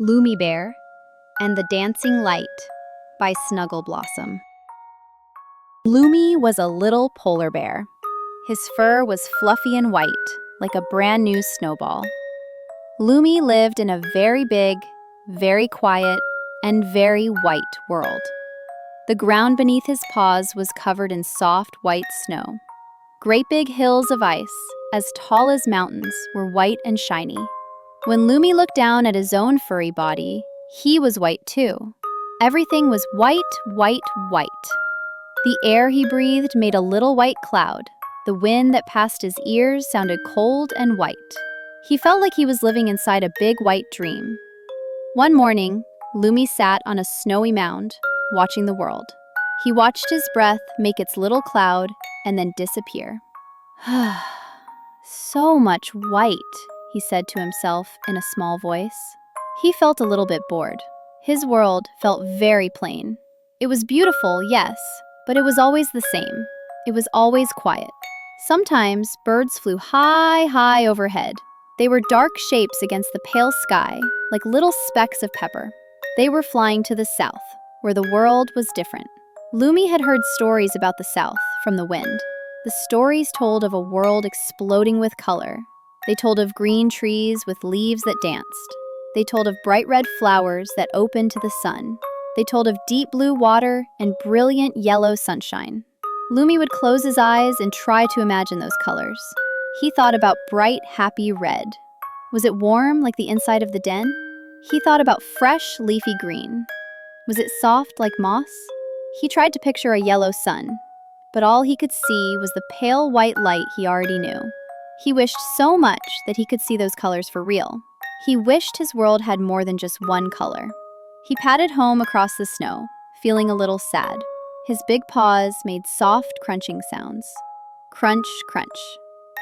Lumi Bear and the Dancing Light by Snuggle Blossom. Lumi was a little polar bear. His fur was fluffy and white, like a brand new snowball. Lumi lived in a very big, very quiet, and very white world. The ground beneath his paws was covered in soft white snow. Great big hills of ice, as tall as mountains, were white and shiny. When Lumi looked down at his own furry body, he was white too. Everything was white, white, white. The air he breathed made a little white cloud. The wind that passed his ears sounded cold and white. He felt like he was living inside a big white dream. One morning, Lumi sat on a snowy mound, watching the world. He watched his breath make its little cloud and then disappear. So much white, he said to himself in a small voice. He felt a little bit bored. His world felt very plain. It was beautiful, yes, but it was always the same. It was always quiet. Sometimes birds flew high, high overhead. They were dark shapes against the pale sky, like little specks of pepper. They were flying to the south, where the world was different. Lumi had heard stories about the south from the wind. The stories told of a world exploding with color. They told of green trees with leaves that danced. They told of bright red flowers that opened to the sun. They told of deep blue water and brilliant yellow sunshine. Lumi would close his eyes and try to imagine those colors. He thought about bright, happy red. Was it warm like the inside of the den? He thought about fresh, leafy green. Was it soft like moss? He tried to picture a yellow sun, but all he could see was the pale white light he already knew. He wished so much that he could see those colors for real. He wished his world had more than just one color. He padded home across the snow, feeling a little sad. His big paws made soft crunching sounds. Crunch, crunch.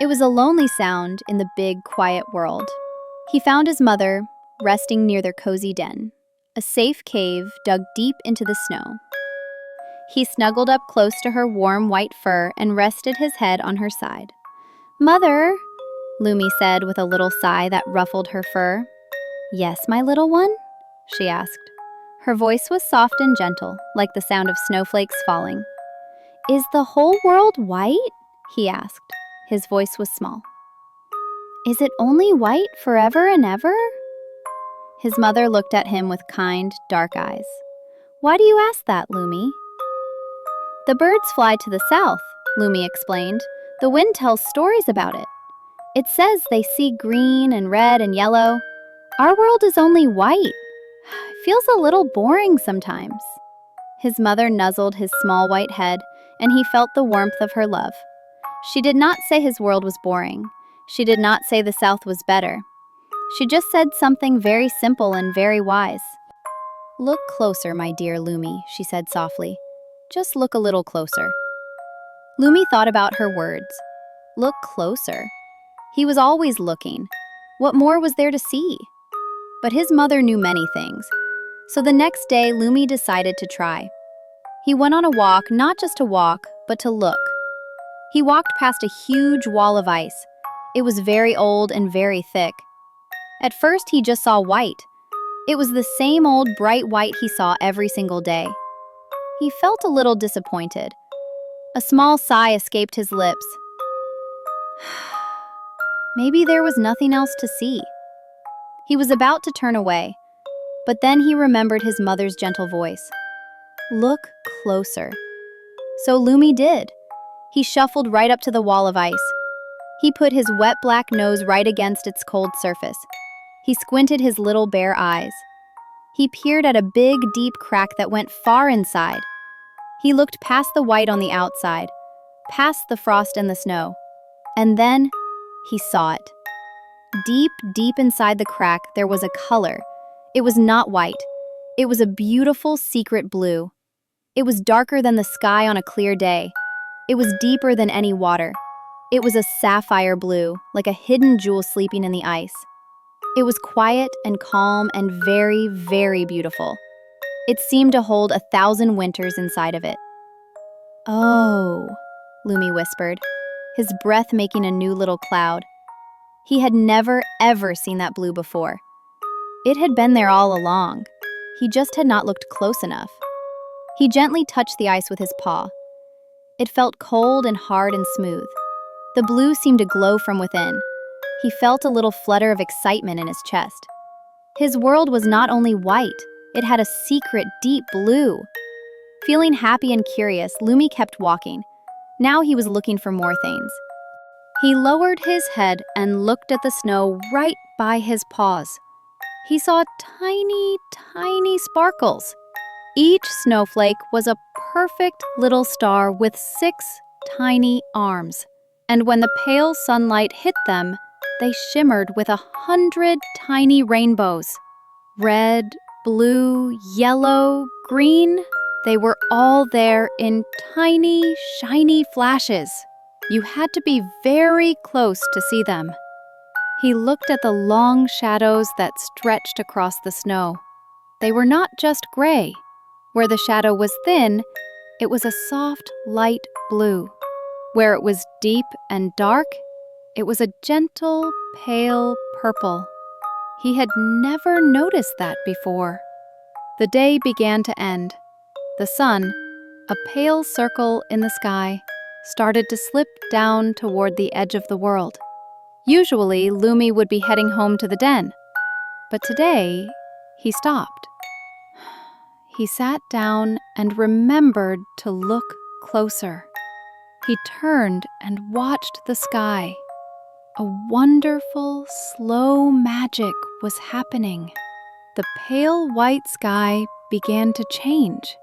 It was a lonely sound in the big, quiet world. He found his mother, resting near their cozy den, a safe cave dug deep into the snow. He snuggled up close to her warm white fur and rested his head on her side. "Mother," Lumi said with a little sigh that ruffled her fur. "Yes, my little one?" she asked. Her voice was soft and gentle, like the sound of snowflakes falling. "Is the whole world white?" he asked. His voice was small. "Is it only white forever and ever?" His mother looked at him with kind, dark eyes. "Why do you ask that, Lumi?" "The birds fly to the south," Lumi explained. "The wind tells stories about it. It says they see green and red and yellow. Our world is only white. It feels a little boring sometimes." His mother nuzzled his small white head, and he felt the warmth of her love. She did not say his world was boring. She did not say the South was better. She just said something very simple and very wise. "Look closer, my dear Lumi," she said softly. "Just look a little closer." Lumi thought about her words. Look closer. He was always looking. What more was there to see? But his mother knew many things. So the next day, Lumi decided to try. He went on a walk, not just to walk, but to look. He walked past a huge wall of ice. It was very old and very thick. At first, he just saw white. It was the same old bright white he saw every single day. He felt a little disappointed. A small sigh escaped his lips. Maybe there was nothing else to see. He was about to turn away, but then he remembered his mother's gentle voice. Look closer. So Lumi did. He shuffled right up to the wall of ice. He put his wet black nose right against its cold surface. He squinted his little bare eyes. He peered at a big, deep crack that went far inside. He looked past the white on the outside, past the frost and the snow. And then he saw it. Deep, deep inside the crack, there was a color. It was not white. It was a beautiful secret blue. It was darker than the sky on a clear day. It was deeper than any water. It was a sapphire blue, like a hidden jewel sleeping in the ice. It was quiet and calm and very, very beautiful. It seemed to hold 1,000 winters inside of it. "Oh," Lumi whispered, his breath making a new little cloud. He had never, ever seen that blue before. It had been there all along. He just had not looked close enough. He gently touched the ice with his paw. It felt cold and hard and smooth. The blue seemed to glow from within. He felt a little flutter of excitement in his chest. His world was not only white, it had a secret deep blue. Feeling happy and curious, Lumi kept walking. Now he was looking for more things. He lowered his head and looked at the snow right by his paws. He saw tiny, tiny sparkles. Each snowflake was a perfect little star with 6 tiny arms. And when the pale sunlight hit them, they shimmered with 100 tiny rainbows. Red, blue, yellow, green, they were all there in tiny, shiny flashes. You had to be very close to see them. He looked at the long shadows that stretched across the snow. They were not just gray. Where the shadow was thin, it was a soft, light blue. Where it was deep and dark, it was a gentle, pale purple. He had never noticed that before. The day began to end. The sun, a pale circle in the sky, started to slip down toward the edge of the world. Usually, Lumi would be heading home to the den. But today, he stopped. He sat down and remembered to look closer. He turned and watched the sky. A wonderful, slow magic was happening. The pale white sky began to change.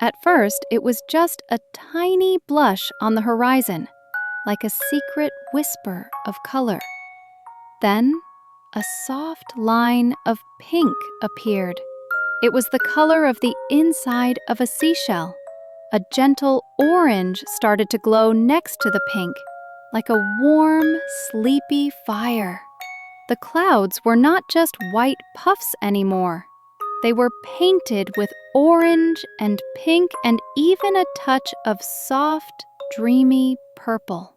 At first, it was just a tiny blush on the horizon, like a secret whisper of color. Then, a soft line of pink appeared. It was the color of the inside of a seashell. A gentle orange started to glow next to the pink, like a warm, sleepy fire. The clouds were not just white puffs anymore. They were painted with orange and pink and even a touch of soft, dreamy purple.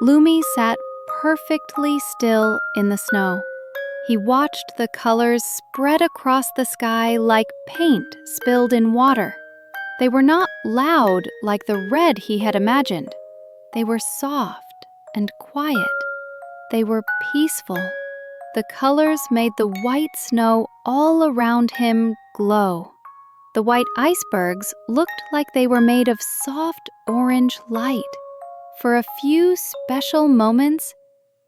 Lumi sat perfectly still in the snow. He watched the colors spread across the sky like paint spilled in water. They were not loud like the red he had imagined. They were soft and quiet. They were peaceful. The colors made the white snow all around him glow. The white icebergs looked like they were made of soft orange light. For a few special moments,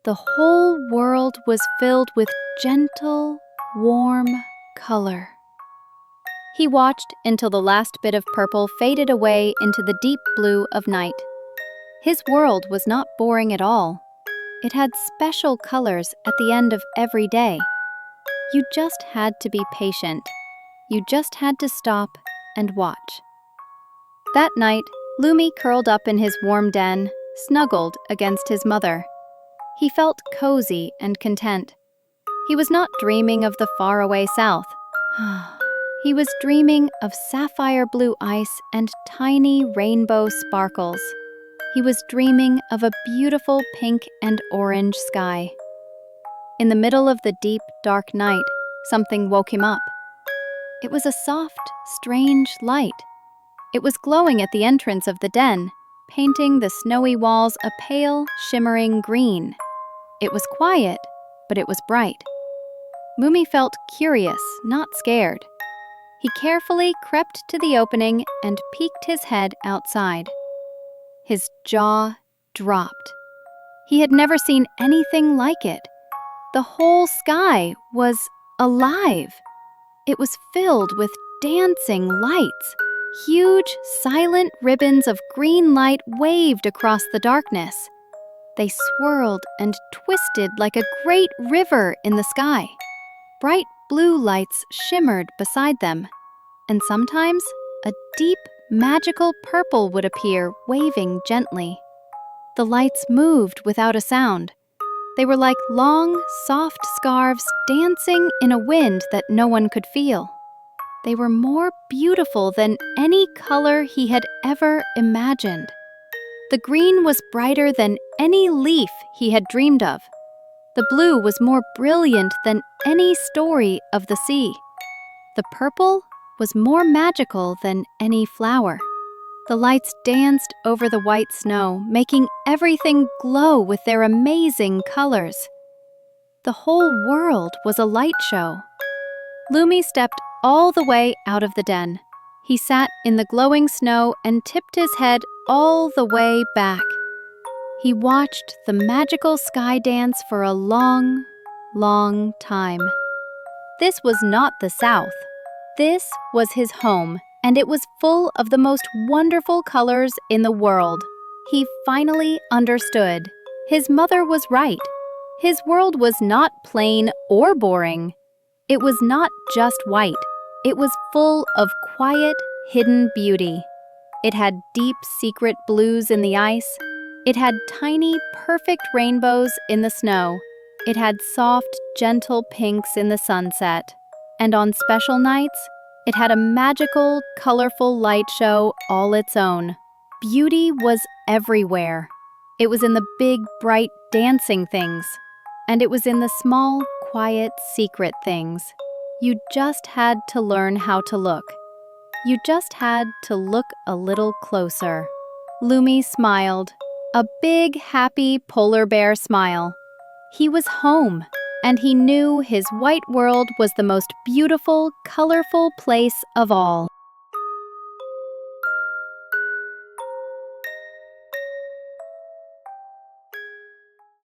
the whole world was filled with gentle, warm color. He watched until the last bit of purple faded away into the deep blue of night. His world was not boring at all. It had special colors at the end of every day. You just had to be patient. You just had to stop and watch. That night, Lumi curled up in his warm den, snuggled against his mother. He felt cozy and content. He was not dreaming of the faraway south. He was dreaming of sapphire blue ice and tiny rainbow sparkles. He was dreaming of a beautiful pink and orange sky. In the middle of the deep, dark night, something woke him up. It was a soft, strange light. It was glowing at the entrance of the den, painting the snowy walls a pale, shimmering green. It was quiet, but it was bright. Lumi felt curious, not scared. He carefully crept to the opening and peeked his head outside. His jaw dropped. He had never seen anything like it. The whole sky was alive. It was filled with dancing lights. Huge, silent ribbons of green light waved across the darkness. They swirled and twisted like a great river in the sky. Bright blue lights shimmered beside them, and sometimes a deep, magical purple would appear, waving gently. The lights moved without a sound. They were like long, soft scarves dancing in a wind that no one could feel. They were more beautiful than any color he had ever imagined. The green was brighter than any leaf he had dreamed of. The blue was more brilliant than any story of the sea. The purple was more magical than any flower. The lights danced over the white snow, making everything glow with their amazing colors. The whole world was a light show. Lumi stepped all the way out of the den. He sat in the glowing snow and tipped his head all the way back. He watched the magical sky dance for a long, long time. This was not the South. This was his home, and it was full of the most wonderful colors in the world. He finally understood. His mother was right. His world was not plain or boring. It was not just white. It was full of quiet, hidden beauty. It had deep, secret blues in the ice. It had tiny, perfect rainbows in the snow. It had soft, gentle pinks in the sunset. And on special nights, it had a magical, colorful light show all its own. Beauty was everywhere. It was in the big, bright, dancing things. And it was in the small, quiet, secret things. You just had to learn how to look. You just had to look a little closer. Lumi smiled. A big, happy polar bear smile. He was home, and he knew his white world was the most beautiful, colorful place of all.